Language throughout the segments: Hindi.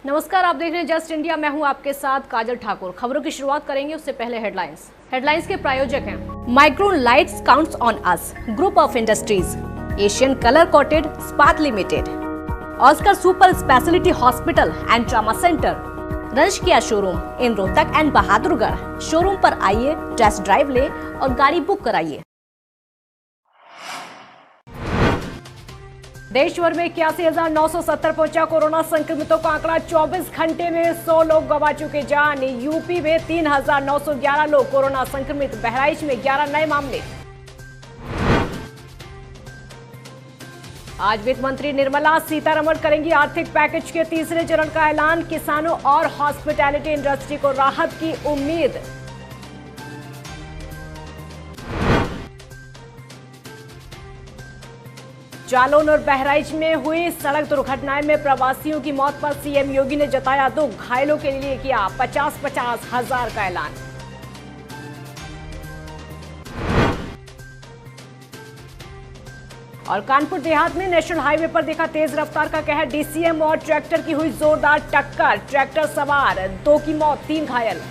नमस्कार, आप देख रहे हैं जस्ट इंडिया। मैं हूं आपके साथ काजल ठाकुर। खबरों की शुरुआत करेंगे, उससे पहले हेडलाइंस के प्रायोजक हैं micron lights counts on us, group of industries, Asian colour coated स्पात limited, Oscar super speciality hospital and trauma centre, रंश किया showroom in Rohtak and Bahadurgarh. Showroom पर आइए, टेस्ट ड्राइव ले और गाड़ी बुक कराइए। देश भर में 81,970 पहुंचा कोरोना संक्रमितों का आंकड़ा। 24 घंटे में 100 लोग गंवा चुके जान। यूपी में 3,911 लोग कोरोना संक्रमित। बहराइच में 11 नए मामले। आज वित्त मंत्री निर्मला सीतारमण करेंगी आर्थिक पैकेज के तीसरे चरण का ऐलान। किसानों और हॉस्पिटैलिटी इंडस्ट्री को राहत की उम्मीद। जालौन और बहराइच में हुई सड़क दुर्घटनाएं में प्रवासियों की मौत पर सीएम योगी ने जताया दुख। घायलों के लिए किया 50-50 हजार का ऐलान। और कानपुर देहात में नेशनल हाईवे पर देखा तेज रफ्तार का कहर। डीसीएम और ट्रैक्टर की हुई जोरदार टक्कर। ट्रैक्टर सवार 2 की मौत, 3 घायल।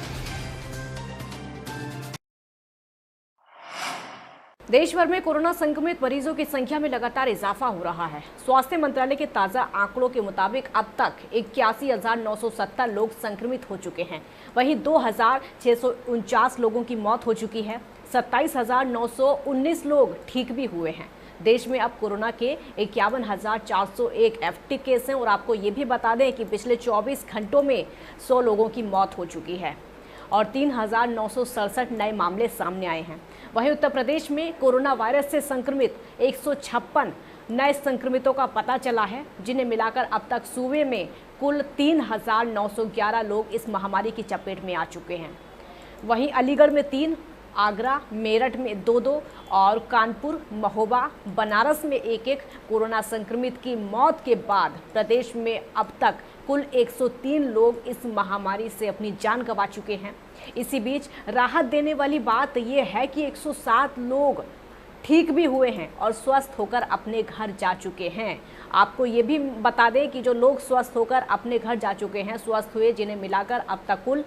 देश भर में कोरोना संक्रमित मरीजों की संख्या में लगातार इजाफा हो रहा है। स्वास्थ्य मंत्रालय के ताजा आंकड़ों के मुताबिक अब तक 81,970 लोग संक्रमित हो चुके हैं। वहीं 2,649 लोगों की मौत हो चुकी है। 27,919 लोग ठीक भी हुए हैं। देश में अब कोरोना के 51,401 एक्टिव केस हैं। और आपको ये भी बता दें कि पिछले 24 घंटों में 100 लोगों की मौत हो चुकी है और 3,967 नए मामले सामने आए हैं। वहीं उत्तर प्रदेश में कोरोना वायरस से संक्रमित 156 नए संक्रमितों का पता चला है, जिन्हें मिलाकर अब तक सूबे में कुल 3,911 लोग इस महामारी की चपेट में आ चुके हैं। वहीं अलीगढ़ में 3, आगरा, मेरठ में 2-2 और कानपुर, महोबा, बनारस में 1-1 कोरोना संक्रमित की मौत के बाद प्रदेश में अब तक कुल 103 लोग इस महामारी से अपनी जान गंवा चुके हैं। इसी बीच राहत देने वाली बात यह है कि 107 लोग ठीक भी हुए हैं और स्वस्थ होकर अपने घर जा चुके हैं। आपको ये भी बता दें कि जो लोग स्वस्थ होकर अपने घर जा चुके हैं, स्वस्थ हुए, जिन्हें मिलाकर अब तक कुल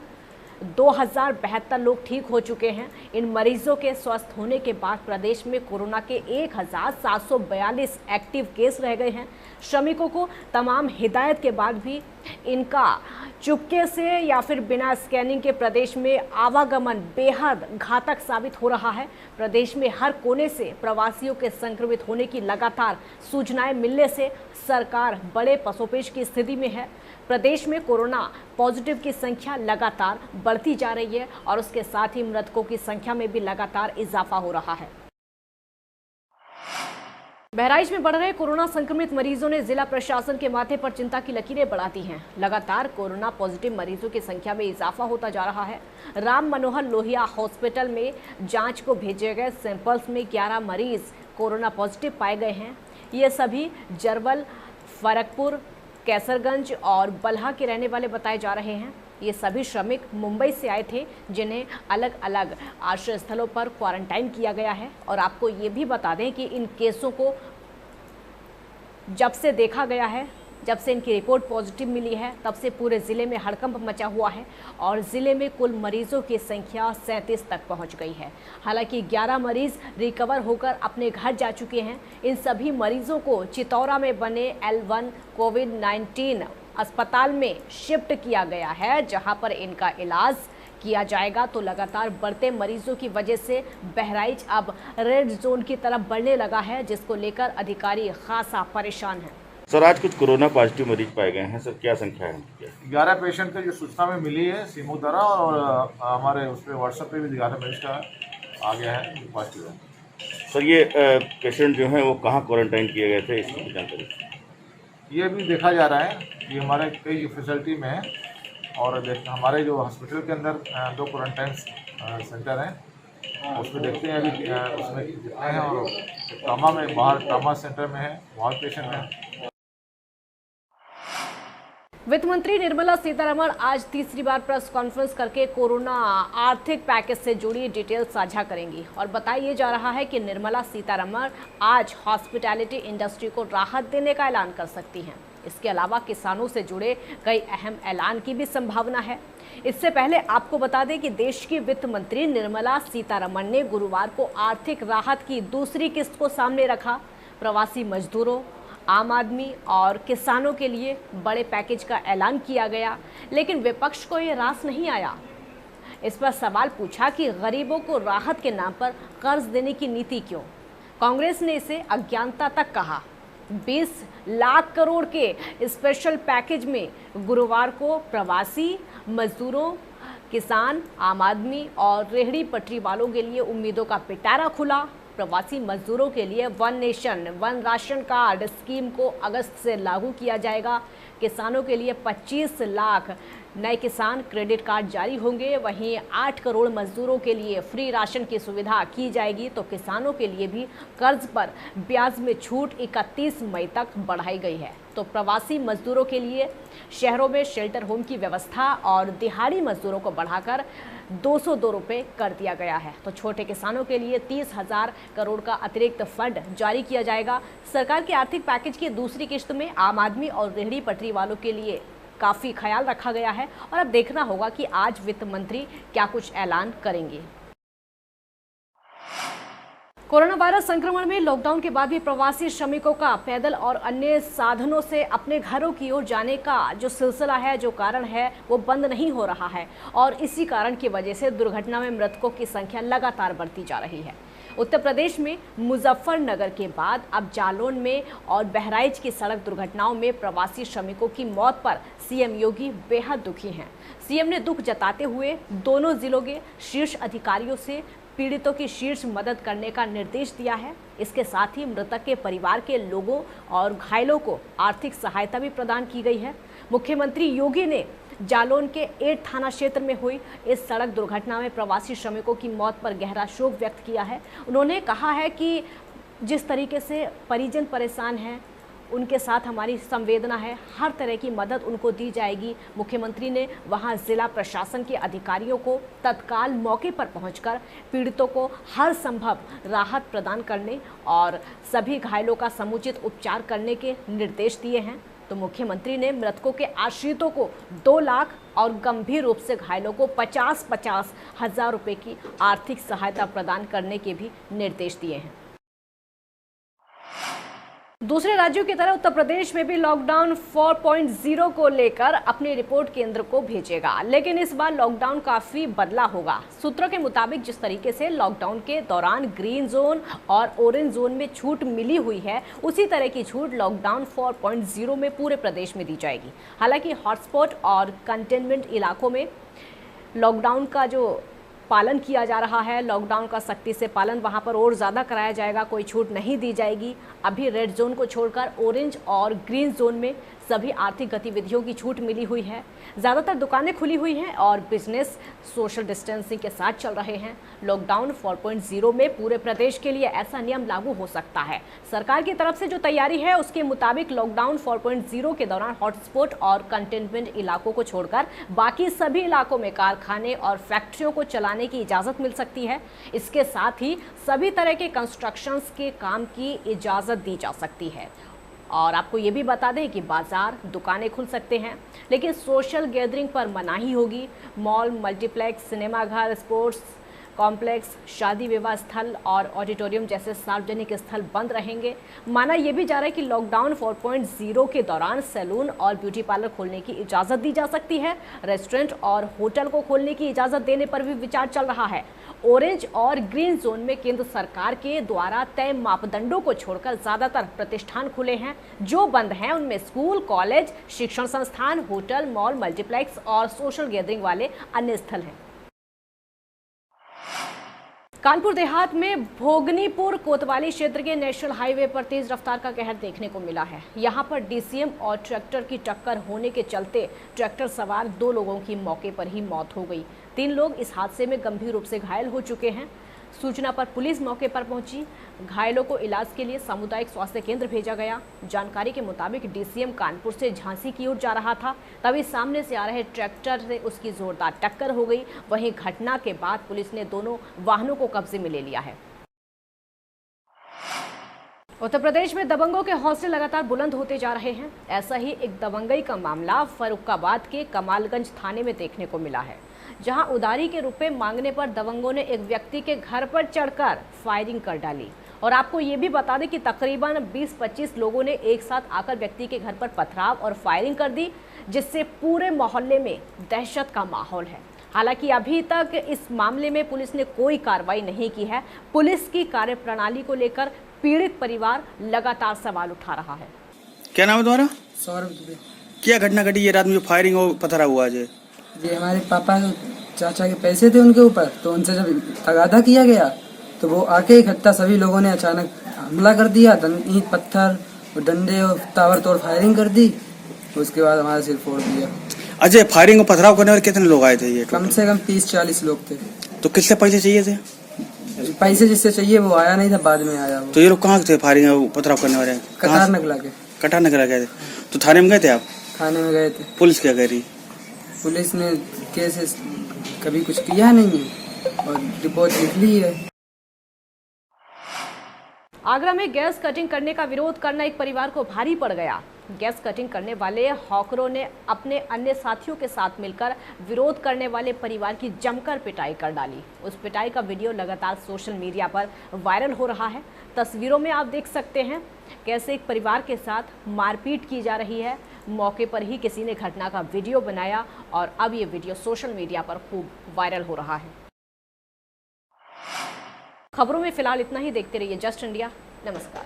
2,072 लोग ठीक हो चुके हैं। इन मरीजों के स्वस्थ होने के बाद प्रदेश में कोरोना के 1,742 एक्टिव केस रह गए हैं। श्रमिकों को तमाम हिदायत के बाद भी इनका चुपके से या फिर बिना स्कैनिंग के प्रदेश में आवागमन बेहद घातक साबित हो रहा है। प्रदेश में हर कोने से प्रवासियों के संक्रमित होने की लगातार सूचनाएं मिलने से सरकार बड़े पसोपेश की स्थिति में है। प्रदेश में कोरोना पॉजिटिव की संख्या लगातार बढ़ती जा रही है और उसके साथ ही मृतकों की संख्या में भी लगातार इजाफा हो रहा है। बहराइच में बढ़ रहे कोरोना संक्रमित मरीजों ने जिला प्रशासन के माथे पर चिंता की लकीरें बढ़ा दी हैं। लगातार कोरोना पॉजिटिव मरीजों की संख्या में इजाफा होता जा रहा है। राम मनोहर लोहिया हॉस्पिटल में जांच को भेजे गए सैंपल्स में 11 मरीज कोरोना पॉजिटिव पाए गए हैं। ये सभी जरवल, फरकपुर, कैसरगंज और बल्हा के रहने वाले बताए जा रहे हैं। ये सभी श्रमिक मुंबई से आए थे, जिन्हें अलग अलग आश्रय स्थलों पर क्वारंटाइन किया गया है। और आपको ये भी बता दें कि इन केसों को जब से देखा गया है, जब से इनकी रिपोर्ट पॉजिटिव मिली है, तब से पूरे ज़िले में हड़कंप मचा हुआ है और ज़िले में कुल मरीजों की संख्या 37 तक पहुंच गई है। हालांकि 11 मरीज रिकवर होकर अपने घर जा चुके हैं। इन सभी मरीजों को चितौरा में बने L1 कोविड-19 अस्पताल में शिफ्ट किया गया है, जहां पर इनका इलाज किया जाएगा। तो लगातार बढ़ते मरीजों की वजह से बहराइच अब रेड जोन की तरफ बढ़ने लगा है, जिसको लेकर अधिकारी खासा परेशान हैं। सर, आज कुछ कोरोना पॉजिटिव मरीज पाए गए हैं। सर, क्या संख्या है? 11 पेशेंट का जो सूचना में मिली है सीमू द्वारा, और हमारे उस पर व्हाट्सएप पे भी 11 मरीज का आ गया है पॉजिटिव है। सर, ये पेशेंट जो हैं वो कहाँ क्वारंटाइन किए गए थे, इसकी जानकारी? ये भी देखा जा रहा है कि हमारे कई फैसिलिटी में है और हमारे जो हॉस्पिटल के अंदर 2 क्वारंटाइन सेंटर हैं, उसमें देखते हैं अभी उसमें कितने हैं। और ट्रामा में बाहर ट्रामा सेंटर में है, वहाँ पेशेंट हैं। वित्त मंत्री निर्मला सीतारमण आज तीसरी बार प्रेस कॉन्फ्रेंस करके कोरोना आर्थिक पैकेज से जुड़ी डिटेल साझा करेंगी और बताया जा रहा है कि निर्मला सीतारमण आज हॉस्पिटैलिटी इंडस्ट्री को राहत देने का ऐलान कर सकती हैं। इसके अलावा किसानों से जुड़े कई अहम ऐलान की भी संभावना है। इससे पहले आपको बता दें कि देश की वित्त मंत्री निर्मला सीतारमण ने गुरुवार को आर्थिक राहत की दूसरी किस्त को सामने रखा। प्रवासी मजदूरों, आम आदमी और किसानों के लिए बड़े पैकेज का ऐलान किया गया, लेकिन विपक्ष को ये रास नहीं आया। इस पर सवाल पूछा कि गरीबों को राहत के नाम पर कर्ज देने की नीति क्यों? कांग्रेस ने इसे अज्ञानता तक कहा। 20 लाख करोड़ के स्पेशल पैकेज में गुरुवार को प्रवासी मजदूरों, किसान, आम आदमी और रेहड़ी पटरी वालों के लिए उम्मीदों का पिटारा खुला। प्रवासी मजदूरों के लिए one nation one ration card scheme को अगस्त से लागू किया जाएगा। किसानों के लिए 25 लाख नए किसान क्रेडिट कार्ड जारी होंगे। वहीं 8 करोड़ मजदूरों के लिए फ्री राशन की सुविधा की जाएगी। तो किसानों के लिए भी कर्ज पर ब्याज में छूट 31 मई तक बढ़ाई गई है। तो प्रवासी मजदूरों के लिए शहरों में शेल्टर होम की व्यवस्था और दिहाड़ी मजदूरों को बढ़ाकर 202 रुपये कर दिया गया है। तो छोटे किसानों के लिए 30,000 करोड़ का अतिरिक्त फंड जारी किया जाएगा। सरकार के आर्थिक पैकेज की दूसरी किश्त में आम आदमी और रेहड़ी पटरी वालों के लिए काफ़ी ख्याल रखा गया है और अब देखना होगा कि आज वित्त मंत्री क्या कुछ ऐलान करेंगे। कोरोना वायरस संक्रमण में लॉकडाउन के बाद भी प्रवासी श्रमिकों का पैदल और अन्य साधनों से अपने घरों की ओर जाने का जो सिलसिला है, जो कारण है, वो बंद नहीं हो रहा है और इसी कारण की वजह से दुर्घटना में मृतकों की संख्या लगातार बढ़ती जा रही है। उत्तर प्रदेश में मुजफ्फरनगर के बाद अब जालौन में और बहराइच की सड़क दुर्घटनाओं में प्रवासी श्रमिकों की मौत पर सीएम योगी बेहद दुखी हैं। सीएम ने दुख जताते हुए दोनों जिलों के शीर्ष अधिकारियों से पीड़ितों की शीर्ष मदद करने का निर्देश दिया है। इसके साथ ही मृतक के परिवार के लोगों और घायलों को आर्थिक सहायता भी प्रदान की गई है। मुख्यमंत्री योगी ने जालौन के 8 थाना क्षेत्र में हुई इस सड़क दुर्घटना में प्रवासी श्रमिकों की मौत पर गहरा शोक व्यक्त किया है। उन्होंने कहा है कि जिस तरीके से परिजन परेशान हैं, उनके साथ हमारी संवेदना है, हर तरह की मदद उनको दी जाएगी। मुख्यमंत्री ने वहां जिला प्रशासन के अधिकारियों को तत्काल मौके पर पहुंचकर पीड़ितों को हर संभव राहत प्रदान करने और सभी घायलों का समुचित उपचार करने के निर्देश दिए हैं। तो मुख्यमंत्री ने मृतकों के आश्रितों को 2 लाख और गंभीर रूप से घायलों को 50-50 हजार रुपए की आर्थिक सहायता प्रदान करने के भी निर्देश दिए हैं। दूसरे राज्यों की तरह उत्तर प्रदेश में भी लॉकडाउन 4.0 को लेकर अपनी रिपोर्ट केंद्र को भेजेगा, लेकिन इस बार लॉकडाउन काफी बदला होगा। सूत्रों के मुताबिक जिस तरीके से लॉकडाउन के दौरान ग्रीन जोन और ऑरेंज जोन में छूट मिली हुई है, उसी तरह की छूट लॉकडाउन 4.0 में पूरे प्रदेश में दी जाएगी। हालांकि हॉटस्पॉट और कंटेनमेंट इलाकों में लॉकडाउन का जो पालन किया जा रहा है, लॉकडाउन का सख्ती से पालन वहां पर और ज़्यादा कराया जाएगा, कोई छूट नहीं दी जाएगी। अभी रेड जोन को छोड़कर ऑरेंज और ग्रीन जोन में सभी आर्थिक गतिविधियों की छूट मिली हुई है। ज़्यादातर दुकानें खुली हुई हैं और बिजनेस सोशल डिस्टेंसिंग के साथ चल रहे हैं। लॉकडाउन 4.0 में पूरे प्रदेश के लिए ऐसा नियम लागू हो सकता है। सरकार की तरफ से जो तैयारी है उसके मुताबिक लॉकडाउन 4.0 के दौरान हॉटस्पॉट और कंटेनमेंट इलाकों को छोड़कर बाकी सभी इलाकों में कारखाने और फैक्ट्रियों को चलाने की इजाज़त मिल सकती है। इसके साथ ही सभी तरह के कंस्ट्रक्शंस के काम की इजाज़त दी जा सकती है। और आपको ये भी बता दें कि बाजार, दुकानें खुल सकते हैं, लेकिन सोशल गैदरिंग पर मनाही होगी। मॉल, मल्टीप्लेक्स, सिनेमाघर, स्पोर्ट्स कॉम्प्लेक्स, शादी विवाह स्थल और ऑडिटोरियम जैसे सार्वजनिक स्थल बंद रहेंगे। माना यह भी जा रहा है कि लॉकडाउन 4.0 के दौरान सैलून और ब्यूटी पार्लर खोलने की इजाज़त दी जा सकती है। रेस्टोरेंट और होटल को खोलने की इजाज़त देने पर भी विचार चल रहा है। ऑरेंज और ग्रीन जोन में केंद्र सरकार के द्वारा तय मापदंडों को छोड़कर ज़्यादातर प्रतिष्ठान खुले हैं। जो बंद हैं उनमें स्कूल, कॉलेज, शिक्षण संस्थान, होटल, मॉल, मल्टीप्लेक्स और सोशल गैदरिंग वाले अन्य स्थल हैं। कानपुर देहात में भोगनीपुर कोतवाली क्षेत्र के नेशनल हाईवे पर तेज रफ्तार का कहर देखने को मिला है। यहां पर डीसीएम और ट्रैक्टर की टक्कर होने के चलते ट्रैक्टर सवार 2 लोगों की मौके पर ही मौत हो गई। 3 लोग इस हादसे में गंभीर रूप से घायल हो चुके हैं। सूचना पर पुलिस मौके पर पहुंची। घायलों को इलाज के लिए सामुदायिक स्वास्थ्य केंद्र भेजा गया। जानकारी के मुताबिक डीसीएम कानपुर से झांसी की ओर जा रहा था, तभी सामने से आ रहे ट्रैक्टर से उसकी जोरदार टक्कर हो गई। वहीं घटना के बाद पुलिस ने दोनों वाहनों को कब्जे में ले लिया है। उत्तर प्रदेश में दबंगों के हौसले लगातार बुलंद होते जा रहे हैं। ऐसा ही एक दबंगई का मामला फर्रुखाबाद के कमालगंज थाने में देखने को मिला है, जहां उधारी के रुपए मांगने पर दबंगों ने एक व्यक्ति के घर पर चढ़कर फायरिंग कर डाली। और आपको ये भी बता दें कि तकरीबन 20-25 लोगों ने एक साथ आकर व्यक्ति के घर पर पथराव और फायरिंग कर दी, जिससे पूरे मोहल्ले में दहशत का माहौल है। हालांकि अभी तक इस मामले में पुलिस ने कोई कार्रवाई नहीं की है। पुलिस की कार्यप्रणाली को लेकर पीड़ित परिवार लगातार सवाल उठा रहा है। क्या नाम है तुम्हारा? सौरभ दुबे। क्या घटना घटी ये रात में जो फायरिंग और पथरा हुआ आज? ये हमारे पापा चाचा के पैसे थे उनके ऊपर, तो उनसे जब तगादा किया गया तो वो आके इकट्ठा सभी लोगों ने अचानक हमला कर दिया। ईंट पत्थर और डंडे और ताबड़तोड़ फायरिंग कर दी। उसके बाद हमारा सिर फोड़ दिया। अजय, फायरिंग और पथराव करने वाले कितने लोग आए थे ये? कम से कम 30-40 लोग थे। तो किससे पैसे चाहिए थे? पैसे जिससे चाहिए वो आया नहीं था, बाद में आया वो। तो ये लोग कहाँ थे फायरिंग और पथराव करने वाले? कटार नगला के। कटार नगला गए थे। तो थाने में गए थे आप? थाने में गए थे। पुलिस क्या कह रही? पुलिस ने केस कभी कुछ किया नहीं है और रिपोर्ट लिख ली है। आगरा में गैस कटिंग करने का विरोध करना एक परिवार को भारी पड़ गया। गैस कटिंग करने वाले हॉकरों ने अपने अन्य साथियों के साथ मिलकर विरोध करने वाले परिवार की जमकर पिटाई कर डाली। उस पिटाई का वीडियो लगातार सोशल मीडिया पर वायरल हो रहा है। तस्वीरों में आप देख सकते हैं कैसे एक परिवार के साथ मारपीट की जा रही है। मौके पर ही किसी ने घटना का वीडियो बनाया और अब ये वीडियो सोशल मीडिया पर खूब वायरल हो रहा है। खबरों में फिलहाल इतना ही। देखते रहिए जस्ट इंडिया। नमस्कार।